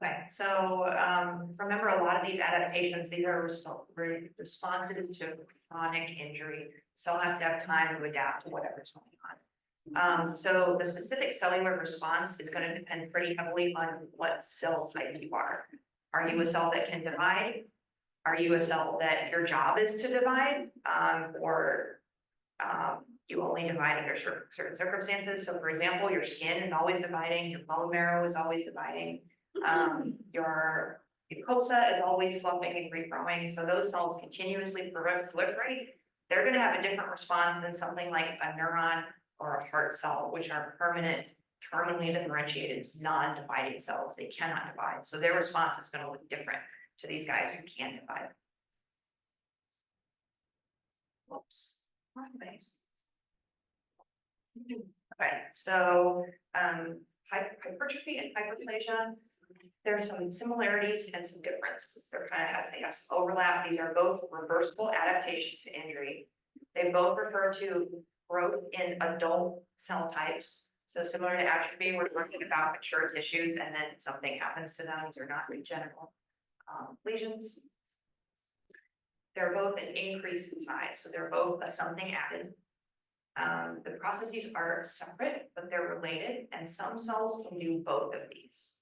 Okay, so remember a lot of these adaptations, these are responsive to chronic injury. Cell has to have time to adapt to whatever's going on. So the specific cellular response is going to depend pretty heavily on what cell type you are. Are you a cell that can divide? Are you a cell that your job is to divide? Or you only divide under certain circumstances? So for example, your skin is always dividing, your bone marrow is always dividing. Your mucosa is always slumping and regrowing, so those cells continuously proliferate. They're going to have a different response than something like a neuron or a heart cell, which are permanent, terminally differentiated, non-dividing cells. They cannot divide, so their response is going to look different to these guys who can divide. Whoops, wrong place. Okay, so hypertrophy and hyperplasia. There's some similarities and some differences. They have some overlap. These are both reversible adaptations to injury. They both refer to growth in adult cell types. So similar to atrophy, we're talking about mature tissues and then something happens to them. They're not congenital lesions. They're both an increase in size. So they're both a something added. The processes are separate, but they're related, and some cells can do both of these.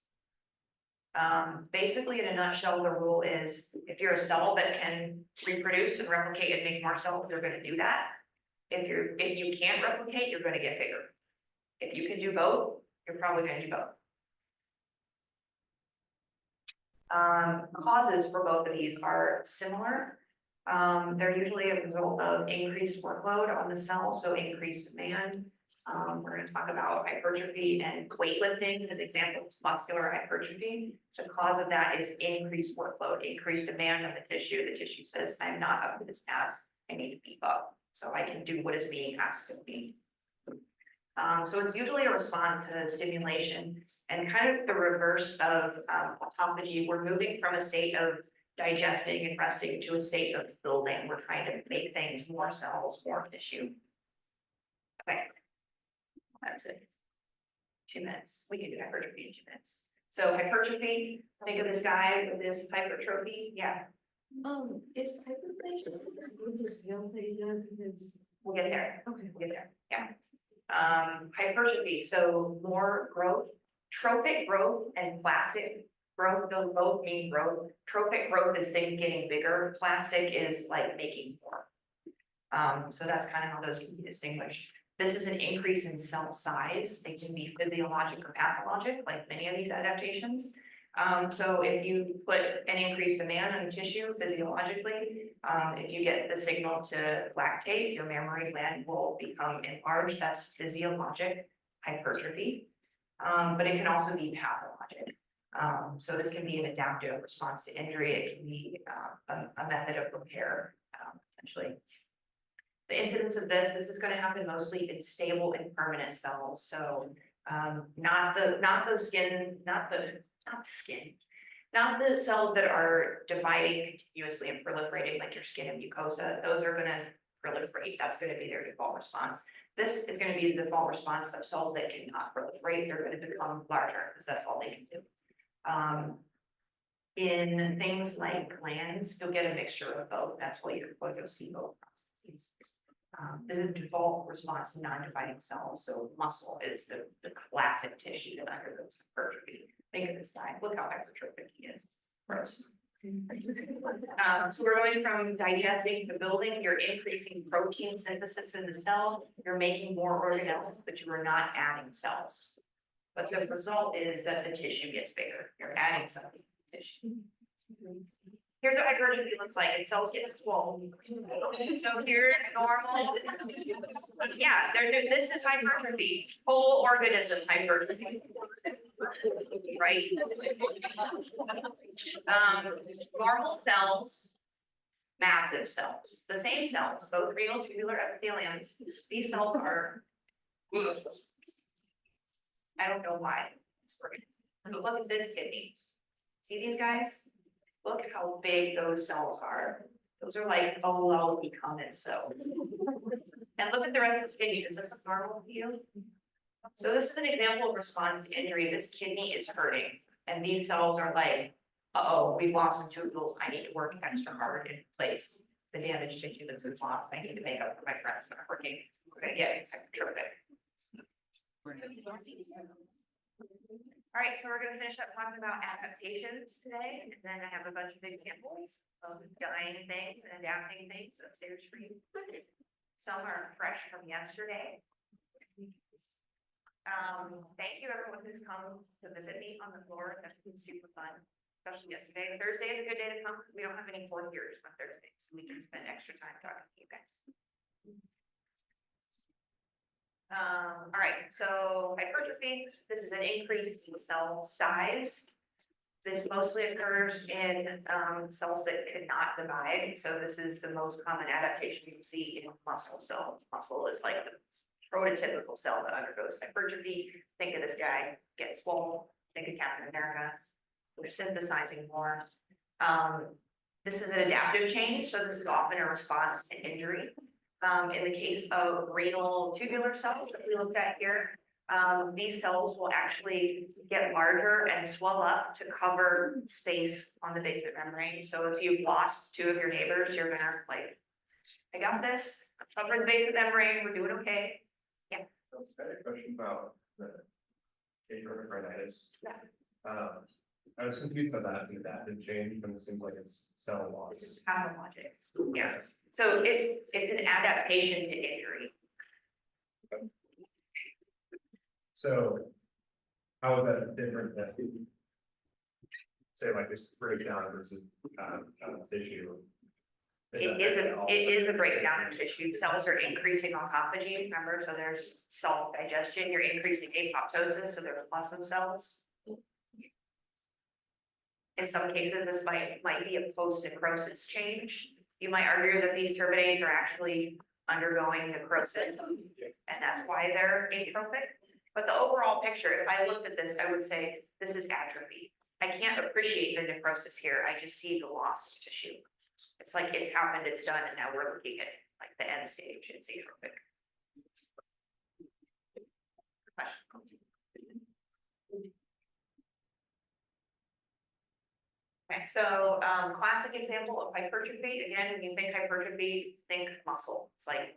Basically, in a nutshell, the rule is if you're a cell that can reproduce and replicate and make more cells, you're going to do that. If you can't replicate, you're going to get bigger. If you can do both, you're probably going to do both. Causes for both of these are similar. They're usually a result of increased workload on the cell, so increased demand. We're going to talk about hypertrophy and weightlifting as examples, muscular hypertrophy. The cause of that is increased workload, increased demand on the tissue. The tissue says, I'm not up to this task, I need to beef up so I can do what is being asked of me. So it's usually a response to stimulation and kind of the reverse of autophagy. We're moving from a state of digesting and resting to a state of building. We're trying to make things, more cells, more tissue. Okay. That's it. 2 minutes. We can do hypertrophy in 2 minutes. So hypertrophy, think of this guy with this hypertrophy. Yeah. Is hyperplasia neoplasia because we'll get there. Okay. We'll get there. Yeah. Hypertrophy. So more growth, trophic growth and plastic growth. Those both mean growth. Trophic growth is things getting bigger. Plastic is like making more. So that's kind of how those can be distinguished. This is an increase in cell size. They can be physiologic or pathologic, like many of these adaptations. So if you put an increased demand on tissue physiologically, if you get the signal to lactate, your mammary gland will become enlarged. That's physiologic hypertrophy, but it can also be pathologic. So this can be an adaptive response to injury. It can be a method of repair, potentially. The incidence of this is going to happen mostly in stable and permanent cells. So not the cells that are dividing continuously and proliferating like your skin and mucosa. Those are going to proliferate. That's going to be their default response. This is going to be the default response of cells that cannot proliferate. They're going to become larger because that's all they can do. In things like glands, you'll get a mixture of both. That's what you'll see both processes. This is the default response to non-dividing cells. So muscle is the classic tissue that undergoes hypertrophy. Think of this guy. Look how hypertrophic he is. Gross. So we're going from digesting to building. You're increasing protein synthesis in the cell. You're making more organelles, but you are not adding cells. But the result is that the tissue gets bigger. You're adding something to the tissue. Here's what hypertrophy looks like. And cells get swollen. So here's normal. Yeah, this is hypertrophy. Whole organism hypertrophy. Right. Normal cells, massive cells. The same cells, both renal tubular epitheliums. These cells are. I don't know why it's working. But look at this kidney. See these guys? Look how big those cells are. Those are like below becoming cells. And look at the rest of this kidney. Does this look normal to you? So this is an example of response to injury. This kidney is hurting. And these cells are like, uh-oh, we lost some tubules, I need to work extra hard in place the damaged tissue that's been lost, I need to make up for my friends that are working, we're gonna get hypertrophic. All right, so we're gonna finish up talking about adaptations today, and then I have a bunch of examples of dying things and adapting things upstairs for you. Some are fresh from yesterday. Thank you everyone who's come to visit me on the floor. That's been super fun, especially yesterday. Thursday is a good day to come because we don't have any fourth years on Thursday, so we can spend extra time talking to you guys. All right, so hypertrophy, this is an increase in cell size. This mostly occurs in cells that could not divide. So this is the most common adaptation you can see in muscle cells. Muscle is like the prototypical cell that undergoes hypertrophy. Think of this guy getting swollen. Think of Captain America. We're synthesizing more. This is an adaptive change, so this is often a response to injury. In the case of renal tubular cells that we looked at here, these cells will actually get larger and swell up to cover space on the basement membrane. So if you've lost two of your neighbors, you're gonna like, I got this, cover the basement membrane, we're doing okay. I had a question about the atrophic rhinitis. Yeah. I was confused about that, it's an adaptive change, but it seems like it's cell loss. This is pathologic. Yeah. So it's an adaptation to injury. So how is that different than, say, like this breakdown versus tissue? It is a breakdown of tissue. Cells are increasing autophagy, remember? So there's self-digestion, you're increasing apoptosis, so there's loss of cells. In some cases, this might be a post-necrosis change. You might argue that these turbinates are actually undergoing necrosis, and that's why they're atrophic. But the overall picture, if I looked at this, I would say this is atrophy. I can't appreciate the necrosis here. I just see the loss of tissue. It's like it's happened, it's done, and now we're looking at like the end stage. It's atrophic. Question. Okay, so classic example of hypertrophy. Again, when you think hypertrophy, think muscle. It's like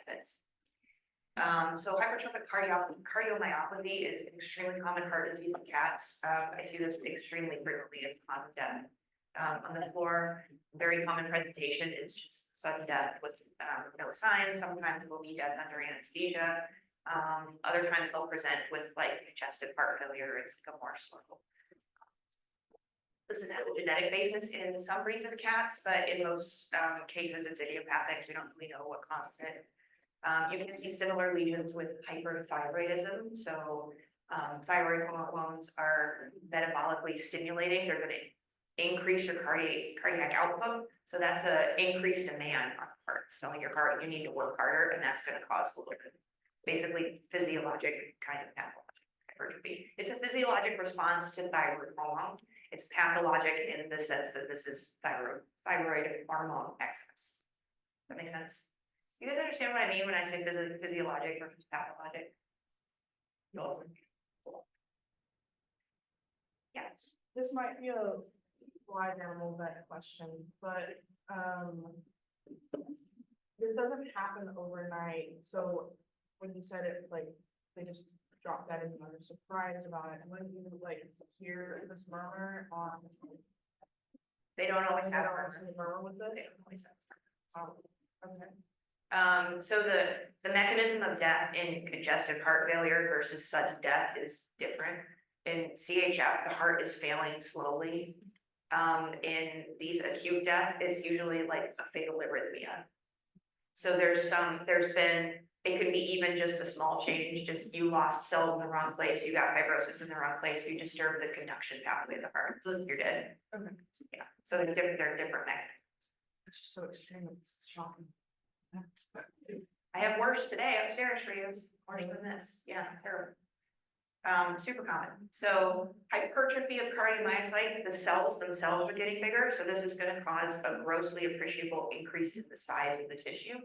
this. So hypertrophic cardiomyopathy is an extremely common heart disease in cats. I see this extremely frequently as a cause of death. On the floor, very common presentation is just sudden death with no signs. Sometimes it will be death under anesthesia. Other times they'll present with like congestive heart failure. It's like a more slow. This is a genetic basis in some breeds of cats, but in most cases it's idiopathic. We don't really know what causes it. You can see similar lesions with hyperthyroidism. So thyroid hormones are metabolically stimulating. They're going to increase your cardiac output. So that's an increased demand on the heart. So your heart, you need to work harder, and that's going to cause a little bit, basically physiologic kind of pathologic hypertrophy. It's a physiologic response to thyroid hormone. It's pathologic in the sense that this is thyroid hormone excess. Does that make sense? You guys understand what I mean when I say physiologic versus pathologic? No. Yeah. This might be a live animal vet question, but this doesn't happen overnight. So when you said it, like they just dropped that in, and they're surprised about it, and when you like hear this murmur on, They don't always have murmur with They this. don't always have. Okay. So the mechanism of death in congestive heart failure versus sudden death is different. In CHF, the heart is failing slowly. In these acute death, it's usually like a fatal arrhythmia. So it could be even just a small change, just you lost cells in the wrong place, you got fibrosis in the wrong place, you disturb the conduction pathway of the heart, you're dead. Okay. Yeah, so they're different mechanisms. It's just so extreme, it's shocking. I have worse today upstairs for you, worse than this, yeah, terrible. Super common. So hypertrophy of cardiomyocytes, the cells themselves are getting bigger, so this is going to cause a grossly appreciable increase in the size of the tissue.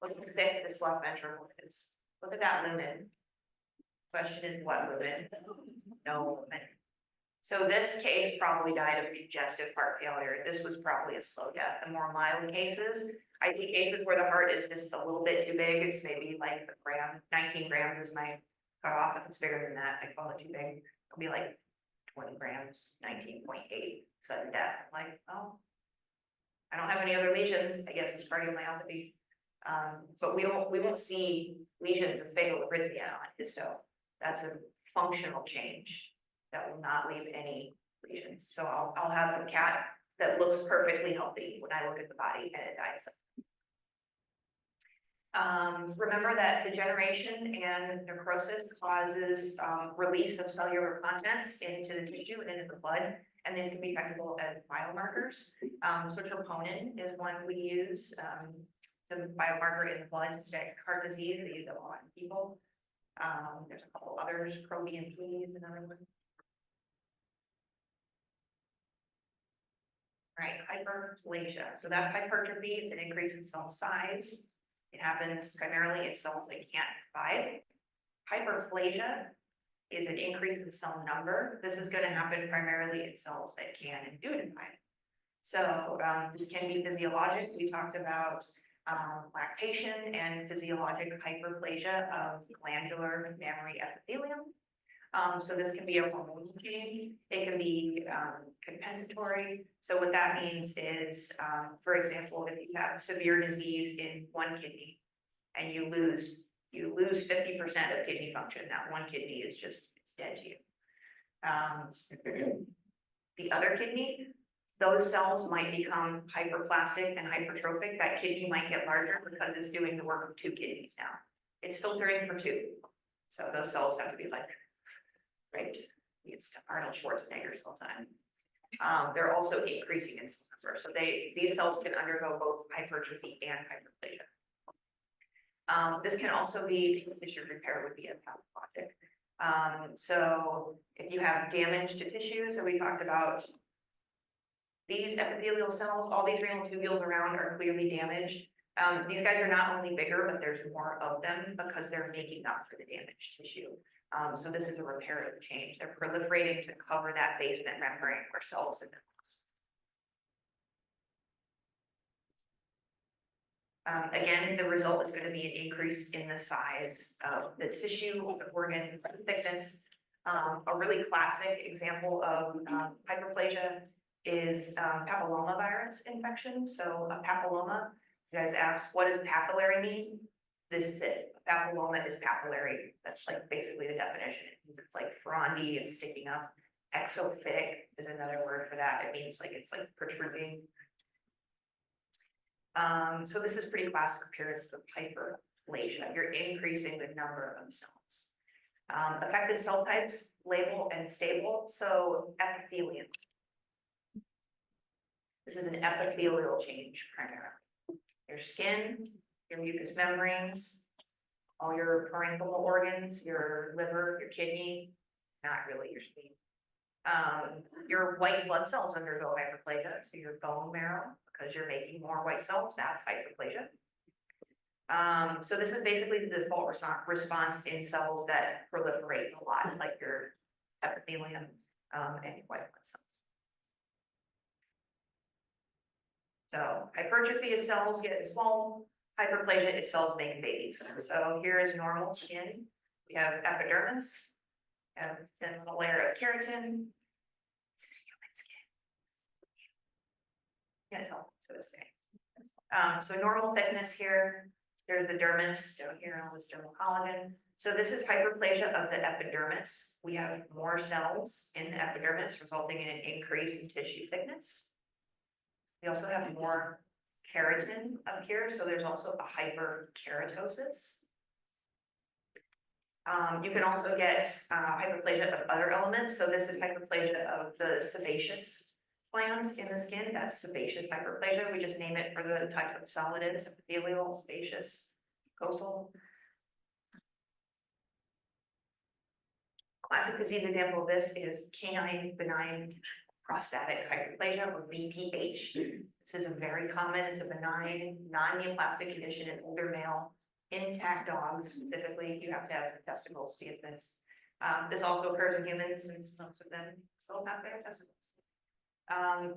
Look how thick this left ventricle is. Look at that lumen. Question is what lumen? No lumen. So this case probably died of congestive heart failure. This was probably a slow death. The more mild cases, I see cases where the heart is just a little bit too big. It's maybe like a gram, 19 grams is my cutoff. If it's bigger than that, I call it too big. It'll be like 20 grams, 19.8, sudden death. I'm like, oh, I don't have any other lesions. I guess it's cardiomyopathy. But we won't see lesions of fatal arrhythmia on histo. That's a functional change that will not leave any lesions. So I'll have a cat that looks perfectly healthy when I look at the body and it dies. Remember that degeneration and necrosis causes release of cellular contents into the tissue and into the blood, and these can be detectable as biomarkers. So troponin is one we use, the biomarker in the blood to detect heart disease. They use it a lot in people. There's a couple others, proBNP is another one. Right, hyperplasia. So that's hypertrophy. It's an increase in cell size. It happens primarily in cells that can't divide. Hyperplasia is an increase in cell number. This is going to happen primarily in cells that can and do divide. So this can be physiologic. We talked about lactation and physiologic hyperplasia of glandular mammary epithelium. So this can be a hormonal change. It can be compensatory. So what that means is, for example, if you have severe disease in one kidney and you lose 50% of kidney function, that one kidney is just, it's dead to you. The other kidney, those cells might become hyperplastic and hypertrophic. That kidney might get larger because it's doing the work of two kidneys now. It's filtering for two. So those cells have to be like, right, it's Arnold Schwarzenegger's all the time. They're also increasing in cell number. So these cells can undergo both hypertrophy and hyperplasia. This can also be, tissue repair would be a pathologic. So if you have damage to tissue, so we talked about these epithelial cells, all these renal tubules around are clearly damaged. These guys are not only bigger, but there's more of them because they're making up for the damaged tissue. So this is a reparative change. They're proliferating to cover that basement membrane where cells have been lost. Again, the result is going to be an increase in the size of the tissue, the organ thickness. A really classic example of hyperplasia is papillomavirus infection. So a papilloma, you guys asked, what does papillary mean? This is it. Papilloma is papillary. That's like basically the definition. It's like frondy and sticking up. Exophytic is another word for that. It means like it's like protruding. So this is pretty classic appearance of hyperplasia. You're increasing the number of cells. Affected cell types, labile and stable. So epithelium. This is an epithelial change primarily. Your skin, your mucous membranes, all your parenchymal organs, your liver, your kidney, not really your spleen. Your white blood cells undergo hyperplasia, so your bone marrow, because you're making more white cells, that's hyperplasia. So this is basically the default response in cells that proliferate a lot, like your epithelium and white blood cells. So hypertrophy is cells getting small. Hyperplasia is cells making babies. So here is normal skin. We have epidermis, and then a layer of keratin. This is human skin. Can't tell, so it's okay. So normal thickness here. There's the dermis down here, all this dermal collagen. So this is hyperplasia of the epidermis. We have more cells in the epidermis, resulting in an increase in tissue thickness. We also have more keratin up here, so there's also a hyperkeratosis. You can also get hyperplasia of other elements. So this is hyperplasia of the sebaceous glands in the skin. That's sebaceous hyperplasia. We just name it for the type of cell it is: epithelial, sebaceous, mucosal. Classic disease example of this is canine benign prostatic hyperplasia, or BPH. This is a very common, it's a benign, non-neoplastic condition in older male, intact dogs. Specifically, you have to have testicles to get this. This also occurs in humans since most of them still have their testicles.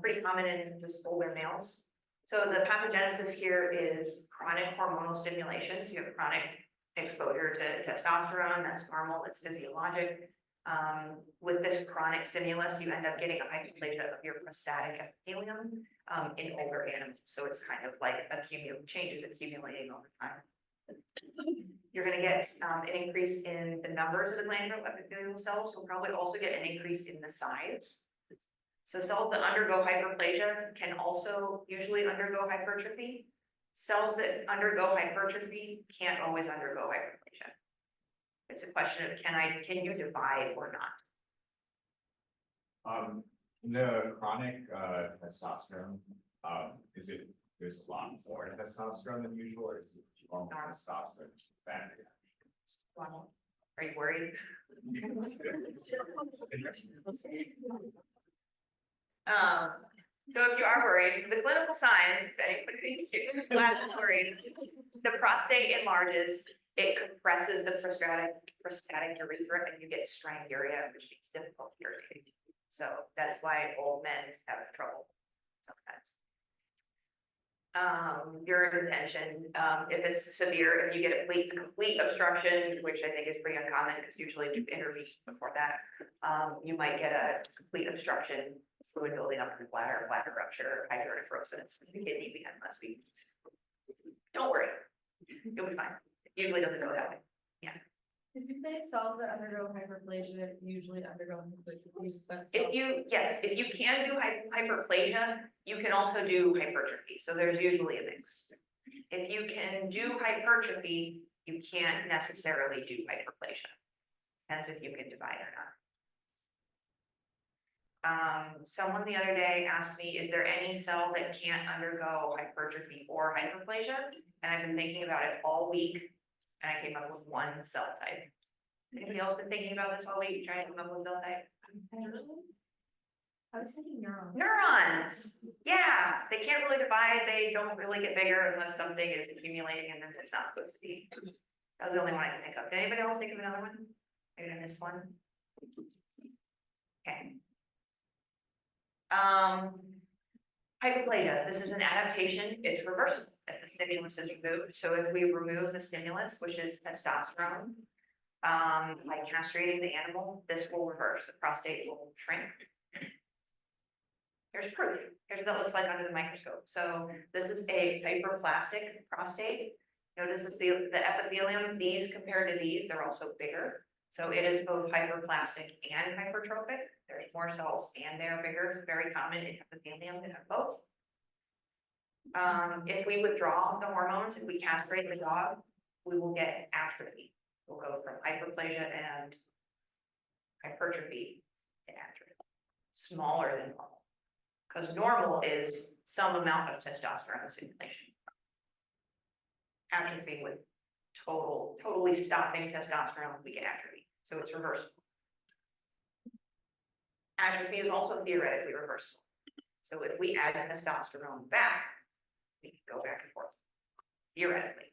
Pretty common in just older males. So the pathogenesis here is chronic hormonal stimulation. So you have chronic exposure to testosterone, that's normal, that's physiologic. With this chronic stimulus, you end up getting a hyperplasia of your prostatic epithelium in older animals. So it's kind of like changes accumulating over time. You're going to get an increase in the numbers of the glandular epithelial cells. You'll probably also get an increase in the size. So cells that undergo hyperplasia can also usually undergo hypertrophy. Cells that undergo hypertrophy can't always undergo hyperplasia. It's a question of can you divide or not? The chronic testosterone, there's a lot more testosterone than usual, or is it normal testosterone? Normal. Are you worried? So if you are worried, the clinical signs, if anybody is worried, the prostate enlarges, it compresses the prostatic urethra, and you get stranguria, which means difficult urinating. So that's why old men have trouble sometimes. Urine retention, if it's severe, if you get a complete obstruction, which I think is pretty uncommon because usually you intervene before that, you might get a complete obstruction, fluid building up in the bladder rupture, hydronephrosis, the kidney we had last week. Don't worry, you'll be fine. It usually doesn't go that way. Yeah. Did you say cells that undergo hyperplasia usually undergo hypertrophy? If you can do hyperplasia, you can also do hypertrophy. So there's usually a mix. If you can do hypertrophy, you can't necessarily do hyperplasia. Depends if you can divide or not. Someone the other day asked me, is there any cell that can't undergo hypertrophy or hyperplasia? And I've been thinking about it all week, and I came up with one cell type. Anybody else been thinking about this all week, trying to come up with cell type? I was thinking neurons. Neurons. Yeah, they can't really divide. They don't really get bigger unless something is accumulating and then it's not supposed to be. That was the only one I can think of. Did anybody else think of another one? Maybe I missed one. Okay. Hyperplasia. This is an adaptation. It's reversible if the stimulus is removed. So if we remove the stimulus, which is testosterone, by castrating the animal, this will reverse. The prostate will shrink. Here's proof. Here's what it looks like under the microscope. So this is a hyperplastic prostate. Notice this is the epithelium. These compared to these, they're also bigger. So it is both hyperplastic and hypertrophic. There's more cells and they're bigger. Very common in epithelium to have both. If we withdraw the hormones, if we castrate the dog, we will get atrophy. We'll go from hyperplasia and hypertrophy to atrophy. Smaller than normal. Because normal is some amount of testosterone stimulation. Atrophy with totally stopping testosterone, we get atrophy. So it's reversible. Atrophy is also theoretically reversible. So if we add testosterone back, we can go back and forth. Theoretically.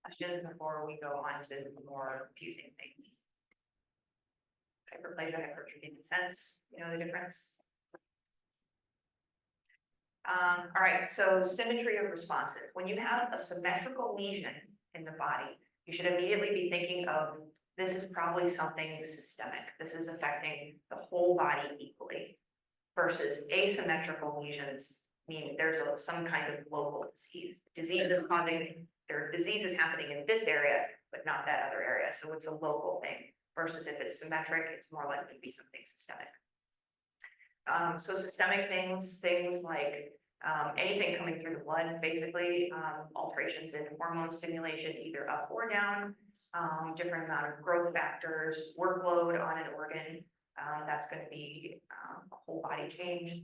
Questions before we go on to more confusing things. Hyperplasia, hypertrophy makes sense. You know the difference. All right, so symmetry of responses. When you have a symmetrical lesion in the body, you should immediately be thinking of this is probably something systemic. This is affecting the whole body equally. Versus asymmetrical lesions, meaning there's some kind of local disease. Disease is happening in this area, but not that other area. So it's a local thing. Versus if it's symmetric, it's more likely to be something systemic. So systemic things like anything coming through the blood, basically, alterations in hormone stimulation, either up or down, different amount of growth factors, workload on an organ, that's going to be a whole body change.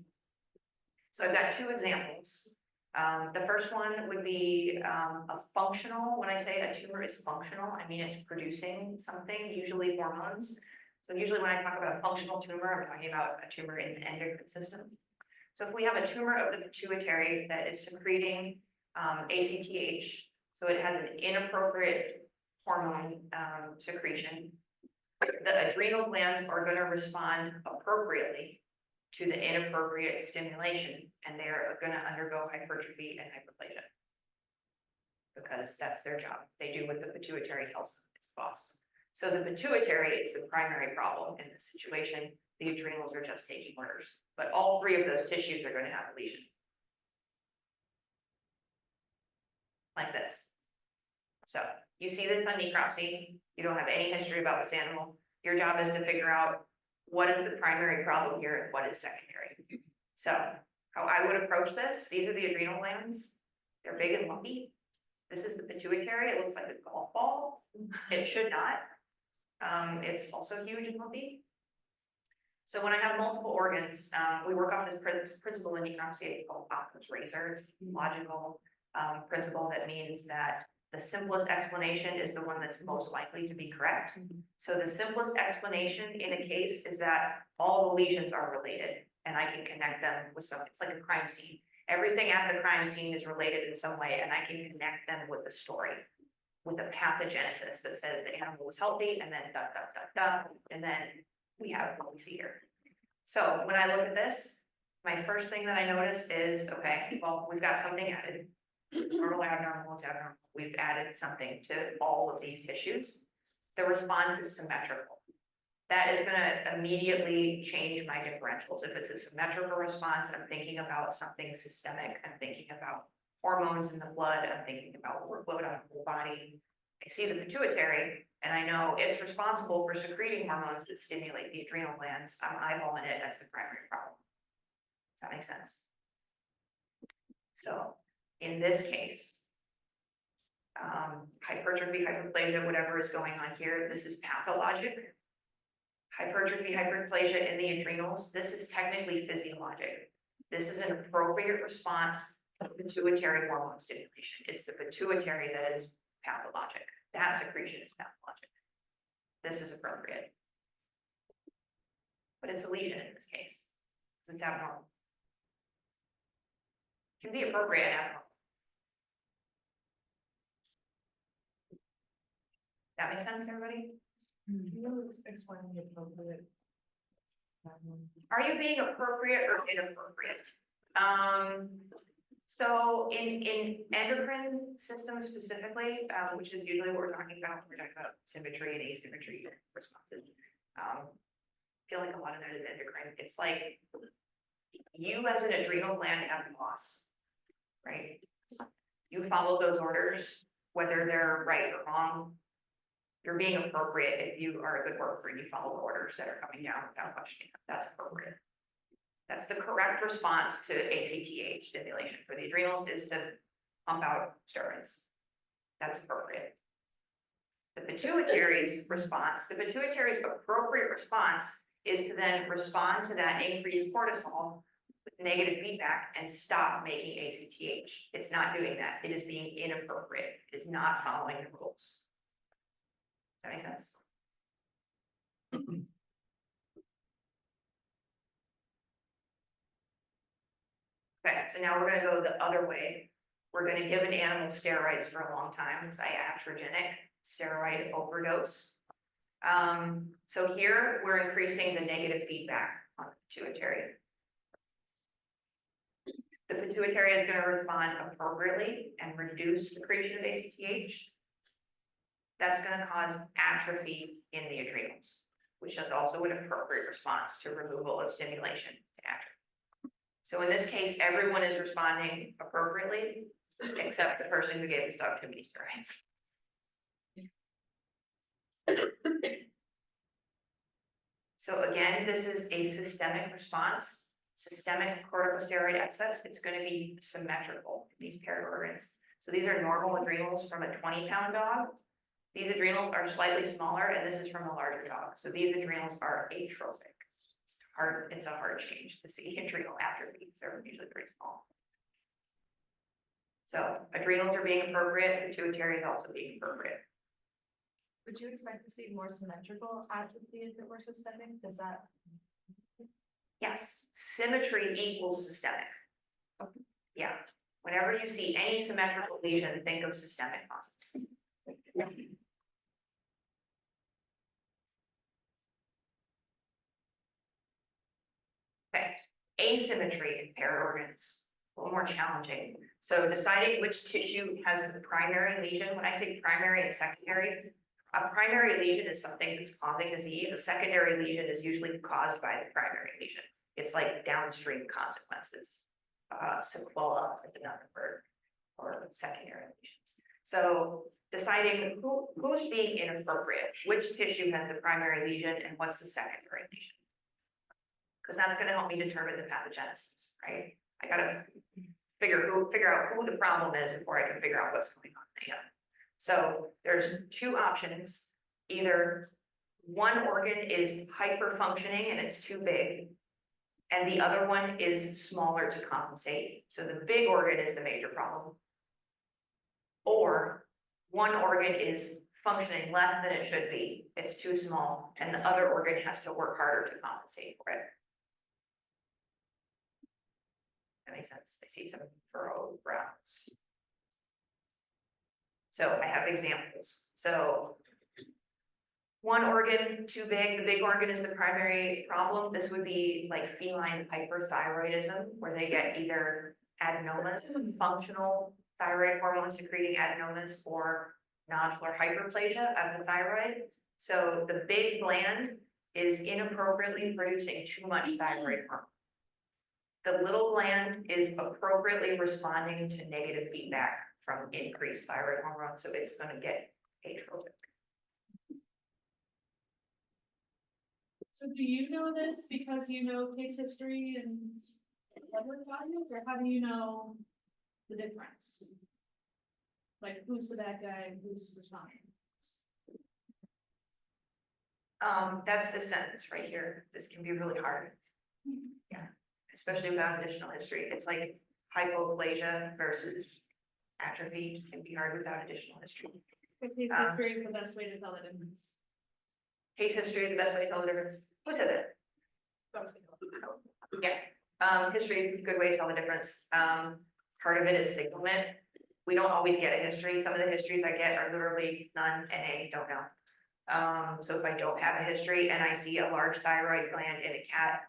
So I've got two examples. The first one would be a functional. When I say a tumor is functional, I mean it's producing something, usually hormones. So usually when I talk about a functional tumor, I'm talking about a tumor in the endocrine system. So if we have a tumor of the pituitary that is secreting ACTH, so So it has an inappropriate hormone secretion. The adrenal glands are gonna respond appropriately to the inappropriate stimulation, and they're gonna undergo hypertrophy and hyperplasia. Because that's their job. They do what the pituitary tells them, it's the boss. So the pituitary is the primary problem in this situation. The adrenals are just taking orders, but all three of those tissues are going to have a lesion. Like this. So you see this on necropsy. You don't have any history about this animal. Your job is to figure out what is the primary problem here and what is secondary. So how I would approach this, these are the adrenal glands. They're big and lumpy. This is the pituitary. It looks like a golf ball. It should not. It's also huge and lumpy. So when I have multiple organs, we work off this principle in necropsy called Occam's razor. It's a logical principle that means that the simplest explanation is the one that's most likely to be correct. So the simplest explanation in a case is that all the lesions are related and I can connect them with some, it's like a crime scene. Everything at the crime scene is related in some way and I can connect them with the story, with a pathogenesis that says the animal was healthy and then and then we have what we see here. So when I look at this, my first thing that I notice is, okay, well, we've got something added. Normal, abnormal, it's abnormal. We've added something to all of these tissues. The response is symmetrical. That is going to immediately change my differentials. If it's a symmetrical response, I'm thinking about something systemic. I'm thinking about hormones in the blood. I'm thinking about workload on the whole body. I see the pituitary and I know it's responsible for secreting hormones that stimulate the adrenal glands. I'm eyeballing it as the primary problem. Does that make sense? So in this case, hypertrophy, hyperplasia, whatever is going on here, this is pathologic. Hypertrophy, hyperplasia in the adrenals, this is technically physiologic. This is an appropriate response to pituitary hormone stimulation. It's the pituitary that is pathologic. That secretion is pathologic. This is appropriate. But it's a lesion in this case, because it's abnormal. It can be appropriate and abnormal. That makes sense, everybody? Can you explain the appropriate? Are you being appropriate or inappropriate? So in endocrine systems specifically, which is usually what we're talking about, symmetry and asymmetry responses. I feel like a lot of that is endocrine. It's like you as an adrenal gland have a boss, right? You follow those orders, whether they're right or wrong. You're being appropriate if you are a good worker and you follow the orders that are coming down without questioning them. That's appropriate. That's the correct response to ACTH stimulation for the adrenals is to pump out steroids. That's appropriate. The pituitary's response, the pituitary's appropriate response is to then respond to that increased cortisol with negative feedback and stop making ACTH. It's not doing that. It is being inappropriate. It is not following the rules. Does that make sense? Okay, so now we're gonna go the other way. We're gonna give an animal steroids for a long time, iatrogenic steroid overdose. So here we're increasing the negative feedback on the pituitary. The pituitary is gonna respond appropriately and reduce secretion of ACTH. That's gonna cause atrophy in the adrenals, which is also an appropriate response to removal of stimulation to atrophy. So in this case, everyone is responding appropriately, except the person who gave this dog too many steroids. So again, this is a systemic response, systemic corticosteroid excess. It's going to be symmetrical in these paired organs. So these are normal adrenals from a 20-pound dog. These adrenals are slightly smaller, and this is from a larger dog. So these adrenals are atrophic. It's a hard change to see adrenal atrophy. They're usually pretty small. So adrenals are being appropriate, pituitary is also being appropriate. Would you expect to see more symmetrical atrophy if it were systemic? Does that? Yes, symmetry equals systemic. Okay. Yeah, Whenever you see any symmetrical lesion, think of systemic causes. Okay, asymmetry in paired organs, a little more challenging. So deciding which tissue has the primary lesion, when I say primary and secondary, a primary lesion is something that's causing disease, a secondary lesion is usually caused by the primary lesion. It's like downstream consequences, sequela is another word, or secondary lesions. So deciding who's being inappropriate, which tissue has the primary lesion and what's the secondary lesion. Because that's gonna help me determine the pathogenesis, right? I gotta figure out who the problem is before I can figure out what's going on there. So there's two options. Either one organ is hyperfunctioning and it's too big, and the other one is smaller to compensate. So the big organ is the major problem. Or one organ is functioning less than it should be, it's too small, and the other organ has to work harder to compensate for it. That makes sense. I see some furrowed brows. So I have examples. So one organ too big, the big organ is the primary problem. This would be like feline hyperthyroidism, where they get either adenomas, functional thyroid hormone secreting adenomas, or nodular hyperplasia of the thyroid. So the big gland is inappropriately producing too much thyroid hormone. The little gland is appropriately responding to negative feedback from increased thyroid hormone, so it's going to get atrophic. So do you know this because you know case history and other values, or how do you know the difference? Like who's the bad guy and who's responding? That's the sentence right here. This can be really hard. Yeah, especially without additional history. It's like hypoplasia versus atrophy can be hard without additional history. Case history is the best way to tell the difference. Case history is the best way to tell the difference. Who said that? Yeah, history is a good way to tell the difference. Part of it is signalment. We don't always get a history. Some of the histories I get are literally none, NA, don't know. So if I don't have a history and I see a large thyroid gland in a cat,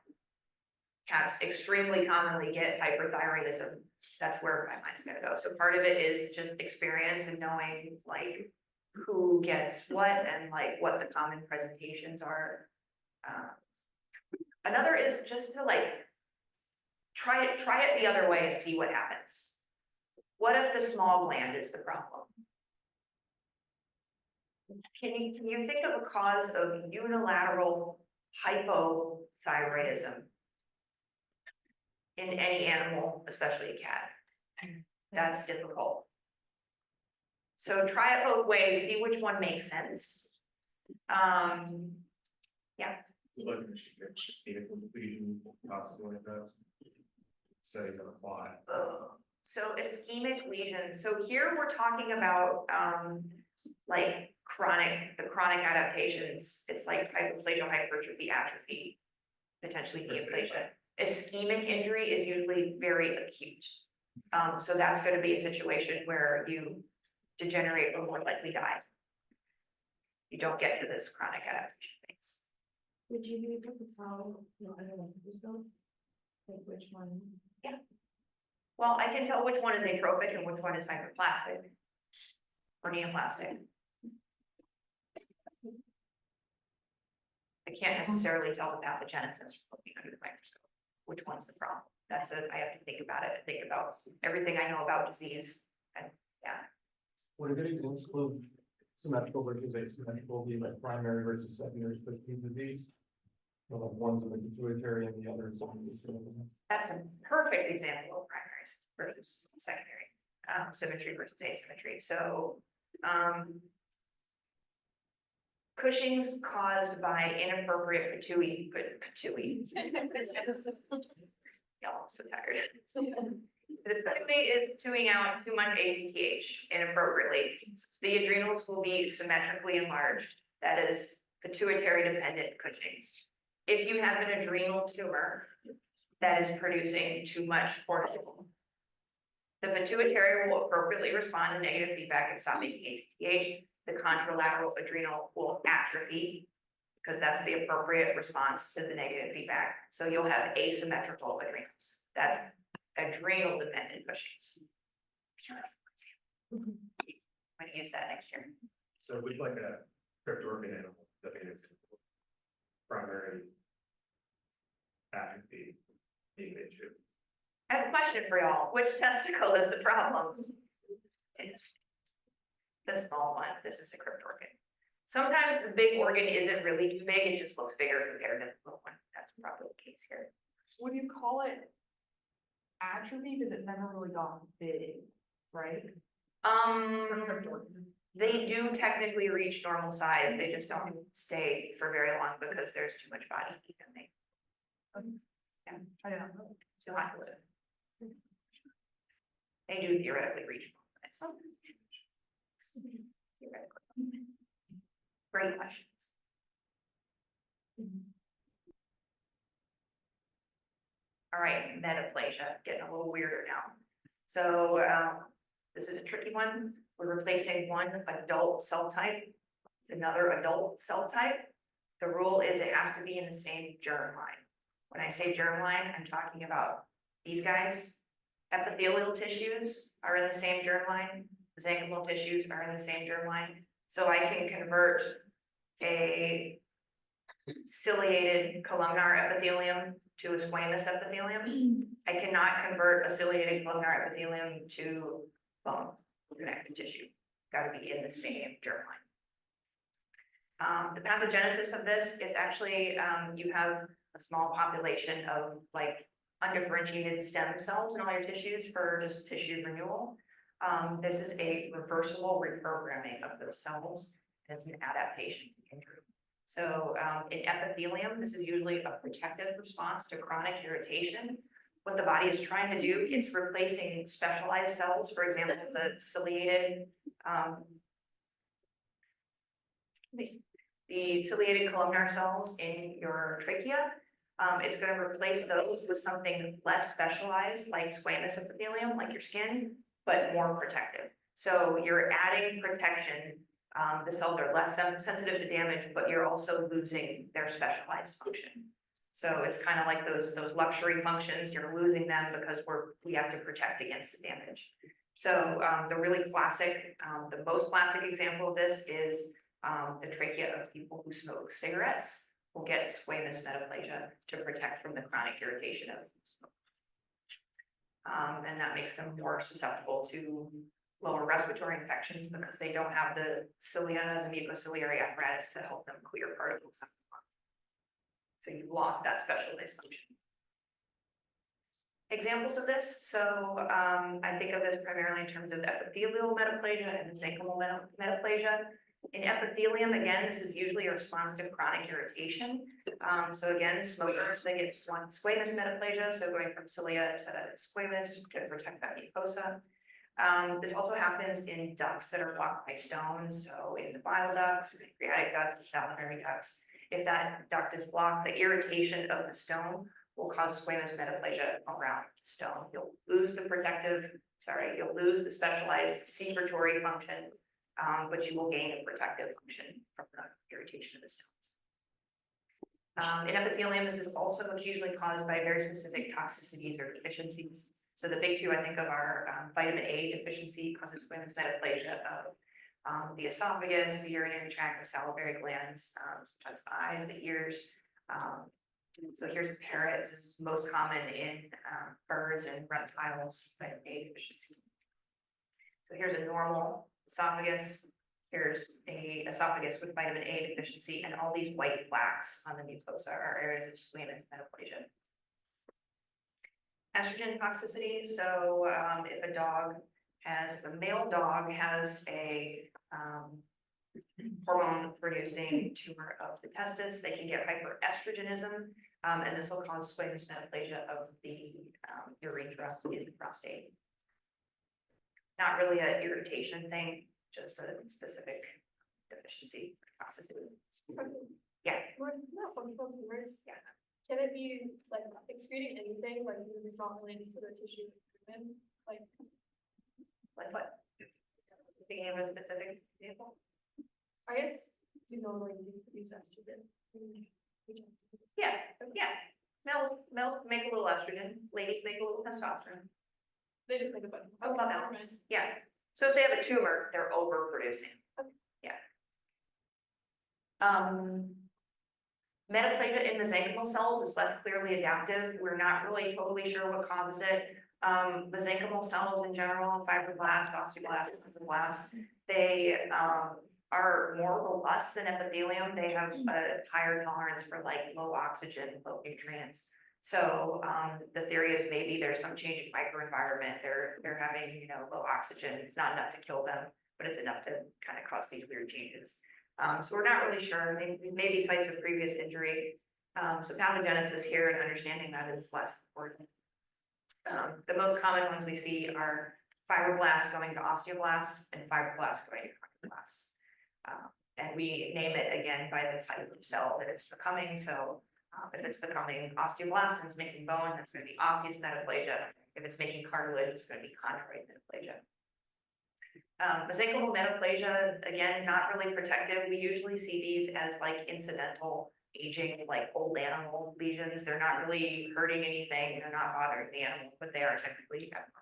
cats extremely commonly get hyperthyroidism. That's where my mind's gonna go. So part of it is just experience and knowing like who gets what and like what the common presentations are. Another is just to like try it the other way and see what happens. What if the small gland is the problem? Can you think of a cause of unilateral hypothyroidism in any animal, especially a cat? That's difficult. So try it both ways, see which one makes sense. Yeah. Like ischemic lesion, possibly like that. So you can apply. So ischemic lesion. So here we're talking about like the chronic adaptations. It's like hyperplasia, hypertrophy, atrophy, potentially neoplasia. Ischemic injury is usually very acute. So that's going to be a situation where you degenerate or more likely die. You don't get to this chronic adaptation phase. Would you be able to tell, I don't know, like which one? Yeah. Well, I can tell which one is atrophic and which one is hyperplastic or neoplastic. I can't necessarily tell the pathogenesis from looking under the microscope. Which one's the problem? I have to think about it. Think about everything I know about disease. And yeah. What are good examples of symmetrical versus asymmetrical, being like primary versus secondary disease? So like one's in the pituitary and the other is on the. That's a perfect example of primaries versus secondary, symmetry versus asymmetry. So, Cushing's caused by inappropriate pituitary. Y'all, I'm so tired. The pituitary is tuning out too much ACTH inappropriately. The adrenals will be symmetrically enlarged. That is pituitary dependent Cushing's. If you have an adrenal tumor that is producing too much cortisol, The pituitary will appropriately respond to negative feedback and stop making ACTH. The contralateral adrenal will atrophy, because that's the appropriate response to the negative feedback. So you'll have asymmetrical adrenals. That's adrenal dependent Cushing's. I'm gonna use that next year. So with like a cryptorgan animal, that is primary atrophy being the issue. I have a question for y'all. Which testicle is the problem? The small one. This is a cryptorgan. Sometimes the big organ isn't really too big, it just looks bigger compared to the little one. That's probably the case here. Would you call it atrophy, because it never really got big, right? They do technically reach normal size, they just don't stay for very long because there's too much body heat in them. I don't know. Still have to live. They do theoretically reach normal size. Theoretically. Great questions. All right, metaplasia, getting a little weirder now. So this is a tricky one. We're replacing one adult cell type with another adult cell type. The rule is it has to be in the same germ line. When I say germ line, I'm talking about these guys. Epithelial tissues are in the same germ line. Mesenchymal tissues are in the same germ line. So I can convert a ciliated columnar epithelium to a squamous epithelium. I cannot convert a ciliated columnar epithelium to bone connective tissue. Got to be in the same germ line. The pathogenesis of this, it's actually, you have a small population of like undifferentiated stem cells in all your tissues for just tissue renewal. This is a reversible reprogramming of those cells. And it's an adaptation to injury. So in epithelium, this is usually a protective response to chronic irritation. What the body is trying to do, it's replacing specialized cells, for example, the ciliated, the ciliated columnar cells in your trachea. It's going to replace those with something less specialized, like squamous epithelium, like your skin, but more protective. So you're adding protection. The cells are less sensitive to damage, but you're also losing their specialized function. So it's kind of like those luxury functions, you're losing them because we have to protect against the damage. So the really classic, the most classic example of this is the trachea of people who smoke cigarettes will get squamous metaplasia to protect from the chronic irritation of smoke. And that makes them more susceptible to lower respiratory infections because they don't have the cilia, the mucociliary apparatus to help them clear particles. So you've lost that specialized function. Examples of this, so I think of this primarily in terms of epithelial metaplasia and mesenchymal metaplasia. In epithelium, again, this is usually a response to chronic irritation. So again, smokers, they get squamous metaplasia, so going from cilia to squamous to protect that mucosa. This also happens in ducts that are blocked by stones, so in the bile ducts, the pancreatic ducts, the salivary ducts. If that duct is blocked, the irritation of the stone will cause squamous metaplasia around the stone. You'll lose the you'll lose the specialized secretory function, but you will gain a protective function from the irritation of the stones. In epithelium, this is also occasionally caused by very specific toxicities or deficiencies. So the big two I think of are vitamin A deficiency causes squamous metaplasia of the esophagus, the urinary tract, the salivary glands, sometimes the eyes, the ears. So here's a parrot. This is most common in birds and reptiles, vitamin A deficiency. So here's a normal esophagus. Here's a esophagus with vitamin A deficiency, and all these white plaques on the mucosa are areas of squamous metaplasia. Estrogen toxicity. So if a male dog has a hormone producing tumor of the testis, they can get hyperestrogenism, and this will cause squamous metaplasia of the urethra in the prostate. Not really an irritation thing, just a specific deficiency toxicity. Yeah. Not functional tumors. Yeah. Can it be like excreting anything, like it's not related to the tissue improvement? Like Like what? Thinking of a specific example? I guess you normally use estrogen. Yeah, yeah. Males make a little estrogen, ladies make a little testosterone. They just make a button. How about balance? Yeah. So if they have a tumor, they're overproducing. Yeah. Metaplasia in mesenchymal cells is less clearly adaptive. We're not really totally sure what causes it. Mesenchymal cells in general, fibroblasts, osteoblasts, fibroblasts, they are more robust than epithelium. They have a higher tolerance for like low oxygen, low nutrients. So the theory is maybe there's some change in microenvironment. They're having, you know, low oxygen. It's not enough to kill them, but it's enough to kind of cause these weird changes. So we're not really sure. These may be sites of previous injury. So pathogenesis here and understanding that is less important. The most common ones we see are fibroblasts going to osteoblasts and fibroblasts going to cardioblasts. And we name it again by the type of cell that it's becoming. So if it's becoming osteoblast and it's making bone, that's going to be osseous metaplasia. If it's making cartilage, it's going to be chondroid metaplasia. Mesenchymal metaplasia, again, not really protective. We usually see these as like incidental aging, like old animal lesions. They're not really hurting anything. They're not bothering the animal, but they are technically abnormal.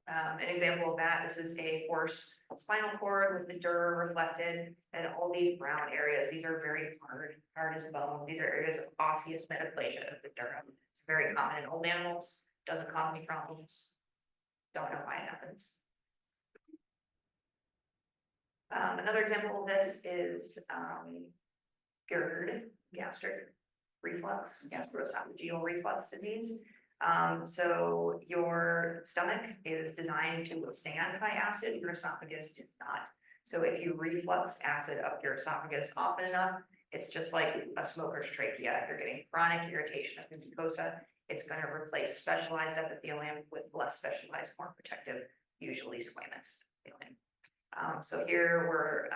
An example of that, this is a horse spinal cord with the dura reflected and all these brown areas. These are very hard as bone. These are areas of osseous metaplasia of the dura. It's very common in old animals, doesn't cause any problems. Don't know why it happens. Another example of this is GERD, gastric reflux, gastroesophageal reflux disease. So your stomach is designed to withstand high acid, your esophagus is not. So if you reflux acid up your esophagus often enough, it's just like a smoker's trachea. You're getting chronic irritation of the mucosa. It's going to replace specialized epithelium with less specialized, more protective, usually squamous epithelium. So here we're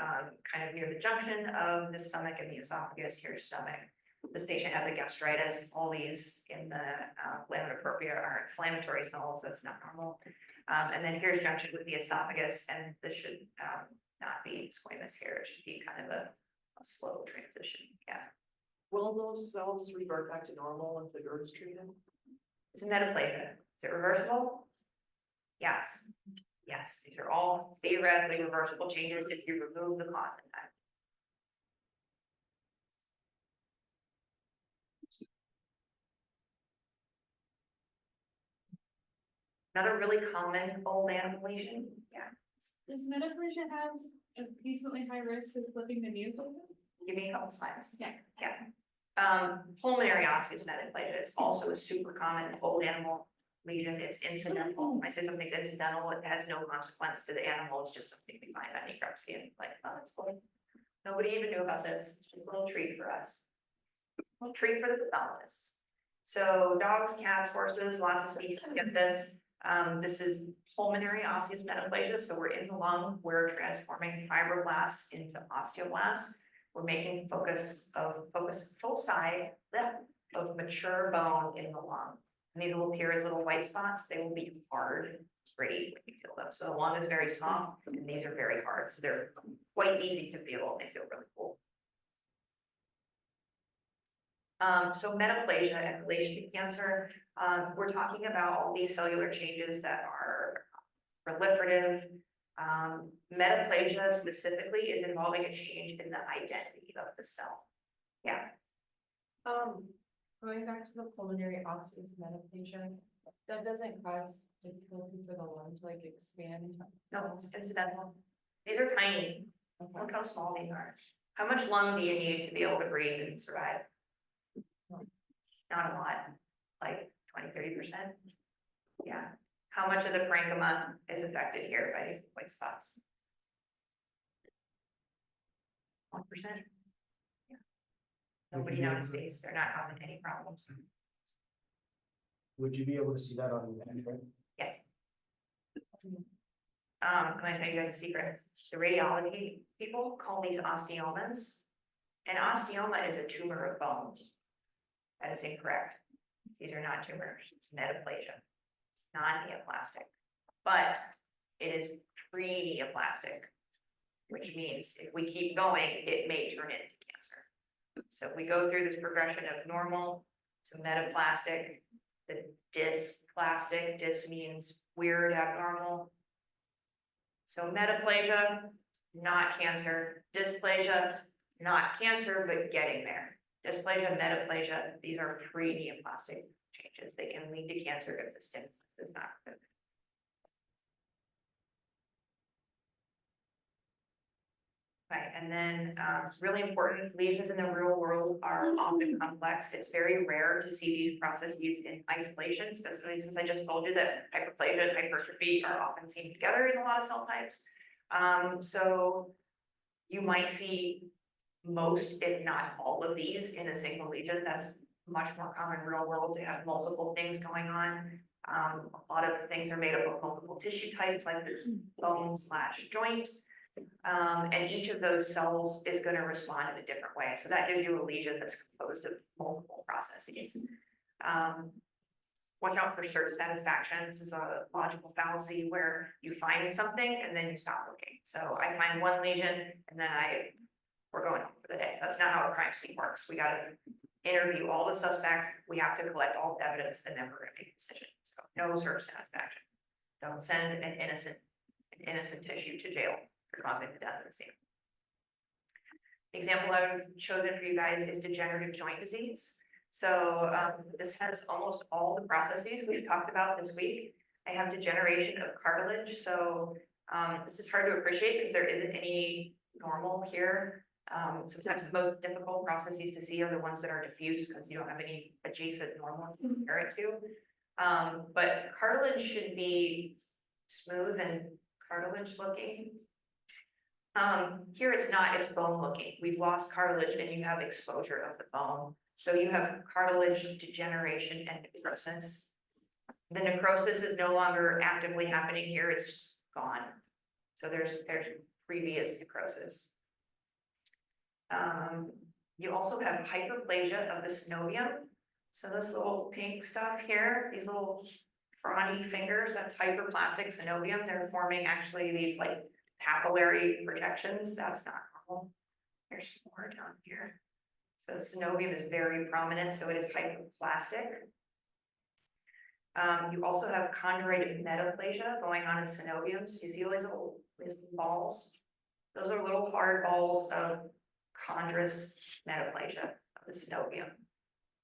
kind of near the junction of the stomach and the esophagus. Here's stomach. This patient has a gastritis. All these in the lamina propria are inflammatory cells. That's not normal. And then here's junction with the esophagus, and this should not be squamous here. It should be kind of a slow transition. Yeah. Will those cells revert back to normal if the GERD is treated? It's a metaplasia. Is it reversible? Yes. Yes, these are all theoretically reversible changes if you remove the cause in time. Another really common old animal lesion. Yeah. Does metaplasia have a decently high risk of flipping the neoplasia? Give me a couple slides. Yeah. Yeah. Pulmonary osseous metaplasia is also a super common old animal lesion. It's incidental. When I say something's incidental, it has no consequence to the animal. It's just something we find on necropsy and like, oh, that's cool. Nobody even knew about this. It's just a little treat for us. A little treat for the pathologists. So dogs, cats, horses, lots of species get this. This is pulmonary osseous metaplasia. So we're in the lung, we're transforming fibroblasts into osteoblasts. We're making foci of mature bone in the lung. And these will appear as little white spots. They will be hard, gritty when you feel them. So the lung is very soft and these are very hard. So they're quite easy to feel. They feel really cool. So metaplasia and relation to cancer, we're talking about all these cellular changes that are proliferative. Metaplasia specifically is involving a change in the identity of the cell. Yeah. Going back to the pulmonary osseous metaplasia, that doesn't cause difficulty for the lung to like expand. No, it's incidental. These are tiny. Look how small these are. How much lung do you need to be able to breathe and survive? Not a lot, like 20–30%. Yeah. How much of the parenchyma is affected here by these white spots? 1%. Yeah. Nobody notices. They're not causing any problems. Would you be able to see that on the X-ray? Yes. I'm gonna tell you guys a secret. The radiology people call these osteomas. An osteoma is a tumor of bone. That is incorrect. These are not tumors. It's metaplasia. It's non-neoplastic. but it is pre-neoplastic, which means if we keep going, it may turn into cancer. So we go through this progression of normal to metaplastic, the dysplastic, dys means weird, abnormal. So metaplasia, not cancer, dysplasia, not cancer, but getting there. Dysplasia, metaplasia, these are pre-neoplastic changes. They can lead to cancer if the stimulus is not good. Right, and then really important, lesions in the real world are often complex. It's very rare to see these processes in isolation, especially since I just told you that hyperplasia and hypertrophy are often seen together in a lot of cell types. So you might see most, if not all of these in a single lesion. That's much more common in real world to have multiple things going on. A lot of things are made up of multiple tissue types like this bone/joint. And each of those cells is going to respond in a different way. So that gives you a lesion that's composed of multiple processes. Watch out for search satisfaction. This is a logical fallacy where you find something and then you stop looking. So I find one lesion and then we're going home for the day. That's not how a crime scene works. We got to interview all the suspects. We have to collect all the evidence and then we're going to make a decision. So no search satisfaction. Don't send an innocent tissue to jail for causing the death of the scene. The example I've chosen for you guys is degenerative joint disease. So this has almost all the processes we've talked about this week. I have degeneration of cartilage. So this is hard to appreciate because there isn't any normal here. Sometimes the most difficult processes to see are the ones that are diffuse because you don't have any adjacent normal to compare it to. But cartilage should be smooth and cartilage looking. Here it's not, it's bone looking. We've lost cartilage and you have exposure of the bone. So you have cartilage degeneration and necrosis. The necrosis is no longer actively happening here, it's just gone. So there's previous necrosis. You also have hyperplasia of the synovium. So this little pink stuff here, these little frothy fingers, that's hyperplastic synovium. They're forming actually these like papillary projections. That's not normal. There's more down here. So synovium is very prominent, so it is hyperplastic. You also have chondroid metaplasia going on in synoviums. You see all these balls? Those are little hard balls of chondrous metaplasia of the synovium.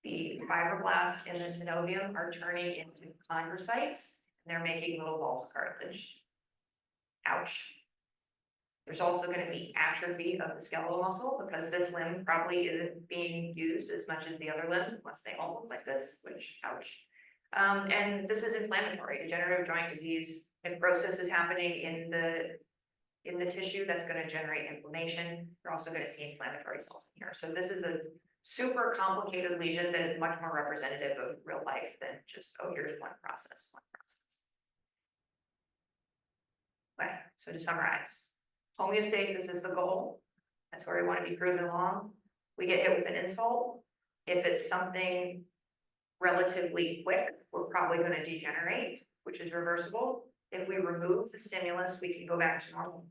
The fibroblasts in the synovium are turning into chondrocytes, and they're making little balls of cartilage. Ouch. There's also going to be atrophy of the skeletal muscle because this limb probably isn't being used as much as the other limbs unless they all look like this, which ouch. And this is inflammatory. Degenerative joint disease, necrosis is happening in the tissue that's going to generate inflammation. You're also going to see inflammatory cells in here. So this is a super complicated lesion that is much more representative of real life than just, oh, here's one process. Okay, so to summarize. Homeostasis is the goal. That's where we want to be cruising along. We get hit with an insult. If it's something relatively quick, we're probably going to degenerate, which is reversible. If we remove the stimulus, we can go back to normal.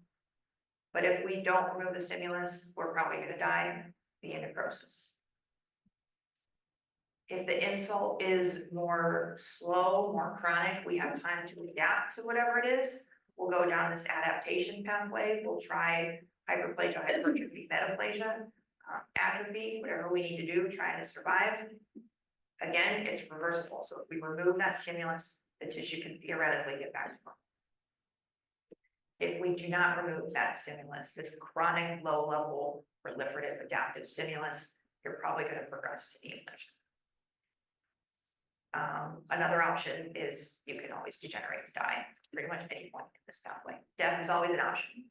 But if we don't remove the stimulus, we're probably going to die via necrosis. If the insult is more slow, more chronic, we have time to adapt to whatever it is. We'll go down this adaptation pathway. We'll try hyperplasia, hypertrophy, metaplasia, atrophy, whatever we need to do, trying to survive. Again, it's reversible. So if we remove that stimulus, the tissue can theoretically get back to normal. If we do not remove that stimulus, this chronic low-level proliferative adaptive stimulus, you're probably going to progress to neoplasia. Another option is you can always degenerate and die pretty much at any point in this pathway. Death is always an option.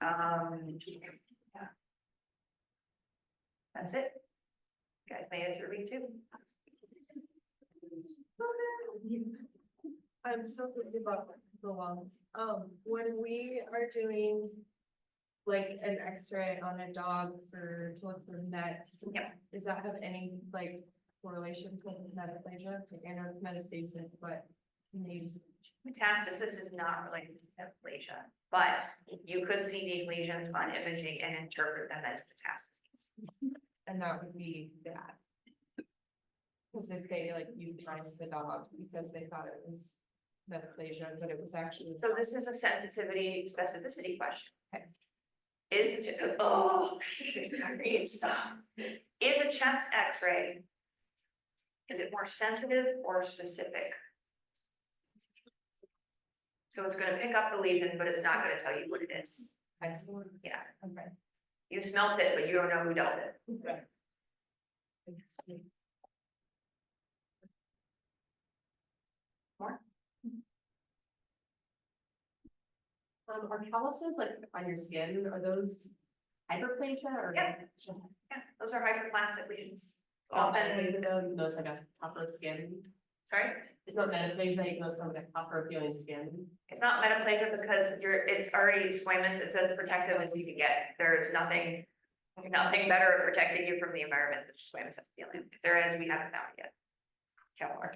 Yeah. That's it. You guys made it through week 2. I'm so thinking about the lungs. When we are doing like an X-ray on a dog to look for mets, does that have any like correlation with metaplasia? Like I know it's metastasis, but can you Metastasis is not related to metaplasia, but you could see these lesions on imaging and interpret them as metastases. And that would be bad. Cause if they like euthanized the dog because they thought it was metaplasia, but it was actually. So this is a sensitivity specificity question. Is, oh, stop. Is a chest x-ray, is it more sensitive or specific? So it's gonna pick up the lesion, but it's not gonna tell you what it is. Excellent. Yeah, Okay. you smelt it, but you don't know who dealt it. More? Are calluses like on your skin, are those hyperplasia or? Yeah. Yeah, those are hyperplastic lesions. Often, Often, even though it's like a tougher skin, sorry, it's not metaplasia, even though it's like a tougher feeling skin. it's not metaplasia because it's already squamous, it's as protective as you can get. There's nothing better at protecting you from the environment than squamous epithelium. If there is, we haven't found it yet. Tell her.